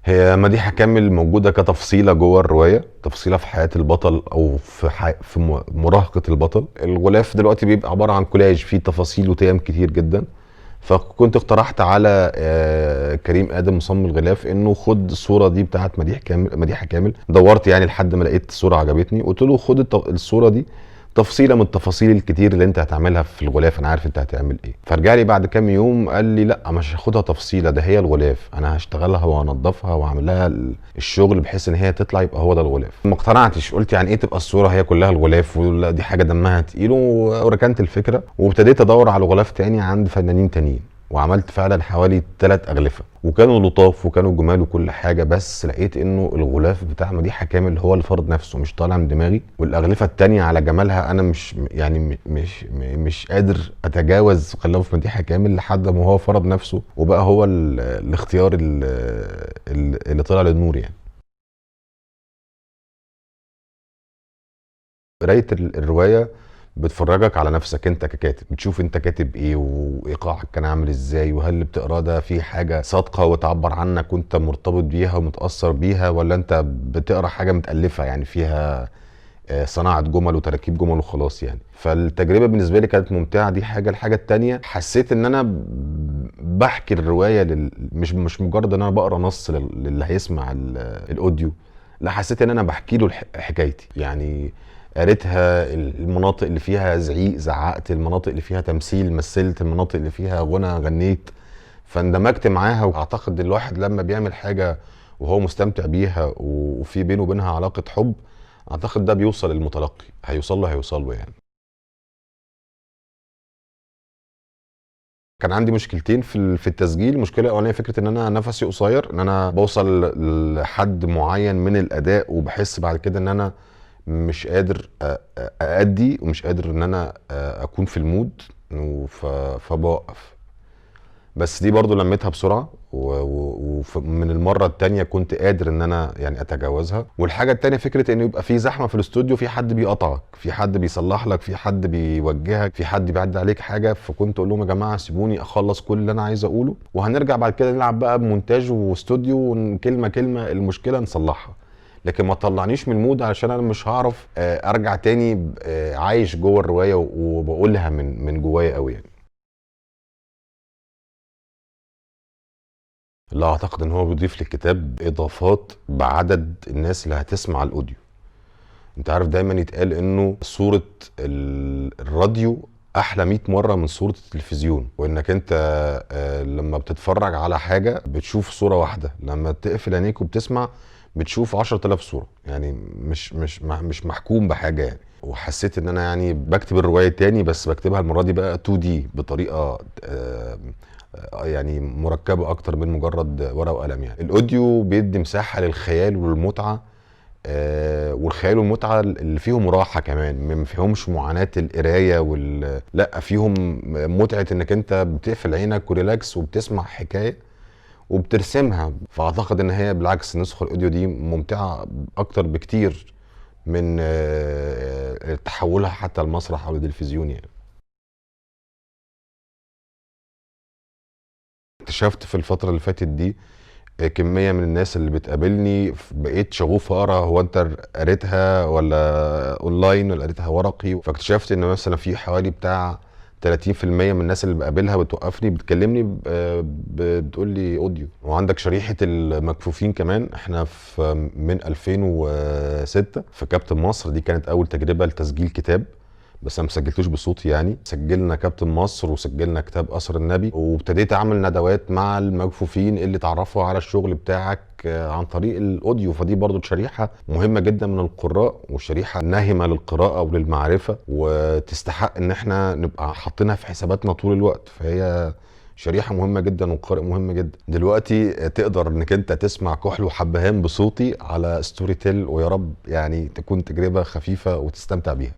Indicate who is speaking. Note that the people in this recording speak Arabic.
Speaker 1: هي مديحة كامل موجودة كتفصيلة جوه الرواية، تفصيلة في حياة البطل أو في مراهقة البطل. الغلاف دلوقتي بيبقى عبارة عن كولاج فيه تفاصيل وتيم كتير جدا. فكنت اقترحت على كريم ادم مصمم الغلاف انه خد الصوره دي بتاعت مديحه كامل. دورت يعني لحد ما لقيت صوره عجبتني، قلت له خد الصوره دي تفصيله من التفاصيل الكتير اللي انت هتعملها في الغلاف، انا عارف انت هتعمل ايه. فرجع لي بعد كام يوم قال لي لا مش هاخدها تفصيله، ده هي الغلاف، انا هشتغلها وانضفها واعمل لها الشغل بحيث ان هي تطلع يبقى هو ده الغلاف. ما اقتنعتش، قلت يعني ايه تبقى الصوره هي كلها الغلاف، ولا دي حاجه دمها تقيل، وركنت الفكره وابتديت ادور على غلاف تاني عند فنانين تانيين. وعملت فعلا حوالي 3 أغلفة وكانوا لطاف وكانوا جمال وكل حاجة، بس لقيت انه الغلاف بتاع مديحة كامل هو الفرد نفسه مش طالع من دماغي، والأغلفة التانية على جمالها انا مش يعني مش قادر اتجاوز غلاف مديحة كامل لحد ما هو فرض نفسه وبقى هو الاختيار اللي طلع للنور يعني. قرايه الروايه بتفرجك على نفسك انت ككاتب، بتشوف انت كاتب ايه وايقاعك كان عامل ازاي، وهل اللي بتقراه ده فيه حاجه صادقه وتعبر عنك وانت مرتبط بيها ومتاثر بيها، ولا انت بتقرا حاجه متالفه يعني فيها صناعه جمل وتركيب جمل وخلاص يعني. فالتجربه بالنسبه لي كانت ممتعه، دي حاجه. الحاجه التانيه حسيت ان انا بحكي الروايه مش مجرد ان انا بقرا نص للي هيسمع الاوديو، لا حسيت ان انا بحكي له حكايتي يعني. قريتها، المناطق اللي فيها زعيق زعقت، المناطق اللي فيها تمثيل مثلت، المناطق اللي فيها غنى غنيت، فاندمجت معاها. واعتقد الواحد لما بيعمل حاجه وهو مستمتع بيها وفي بينه وبينها علاقه حب، اعتقد ده بيوصل للمتلقي، هيوصل له يعني. كان عندي مشكلتين في التسجيل. المشكله الاولانيه فكره ان انا نفسي قصير، ان انا بوصل لحد معين من الاداء وبحس بعد كده ان انا مش قادر أأدي ومش قادر ان انا اكون في المود، فبوقف. بس دي برضو لميتها بسرعة، ومن المرة التانية كنت قادر ان انا يعني اتجاوزها. والحاجة التانية فكرة انه يبقى في زحمة في الاستوديو، في حد بيقطعك، في حد بيصلح لك، في حد بيوجهك، في حد بيعدي عليك حاجة. فكنت اقول لهم يا جماعة سيبوني اخلص كل اللي انا عايز اقوله، وهنرجع بعد كده نلعب بقى بمونتاج واستوديو كلمة كلمة المشكلة نصلحها. لكن ما تطلعنيش من المود علشان انا مش هعرف ارجع تاني عايش جوه الرواية وبقولها من جوايا قوي يعني. لا اعتقد ان هو بيضيف للكتاب اضافات بعدد الناس اللي هتسمع الاوديو. انت عارف دايما يتقال انه صورة الراديو احلى 100 مرة من صورة التلفزيون، وانك انت لما بتتفرج على حاجة بتشوف صورة واحدة، لما تقفل عينيك وبتسمع بتشوف 10,000 صورة يعني. مش محكوم بحاجة يعني. وحسيت ان انا يعني بكتب الرواية تاني، بس بكتبها المرة دي بقى 2D بطريقة يعني مركبة اكتر من مجرد ورقة وقلم. يعني الاوديو بيدي مساحة للخيال والمتعة، والخيال والمتعه اللي فيهم راحه كمان، ما فيهمش معاناه القرايه لا فيهم متعه انك انت بتقفل عينك وريلاكس وبتسمع حكايه وبترسمها. فاعتقد ان هي بالعكس نسخه الاوديو دي ممتعه اكتر بكتير من تحولها حتى المسرح او التلفزيون يعني. اكتشفت في الفتره اللي فاتت دي كميه من الناس اللي بتقابلني، بقيت شغوف اقرا هو انت قريتها ولا اونلاين ولا قريتها ورقي. فاكتشفت ان مثلا في حوالي بتاع 30% من الناس اللي بقابلها بتوقفني بتكلمني بتقول لي اوديو. وعندك شريحه المكفوفين كمان، احنا في من 2006 في كابتن مصر، دي كانت اول تجربه لتسجيل كتاب، بس انا ما سجلتوش بصوتي يعني. سجلنا كابتن مصر وسجلنا كتاب أسر النبي، وابتديت اعمل ندوات مع المكفوفين اللي تعرفوا على الشغل بتاعك عن طريق الاوديو. فدي برضو شريحة مهمة جدا من القراء، وشريحة ناهمة للقراءة وللمعرفة، وتستحق ان احنا نبقى حاطينها في حساباتنا طول الوقت. فهي شريحة مهمة جدا وقارئ مهم جدا. دلوقتي تقدر انك انت تسمع كحل وحبهان بصوتي على ستوري تيل، ويا رب يعني تكون تجربة خفيفة وتستمتع بيها.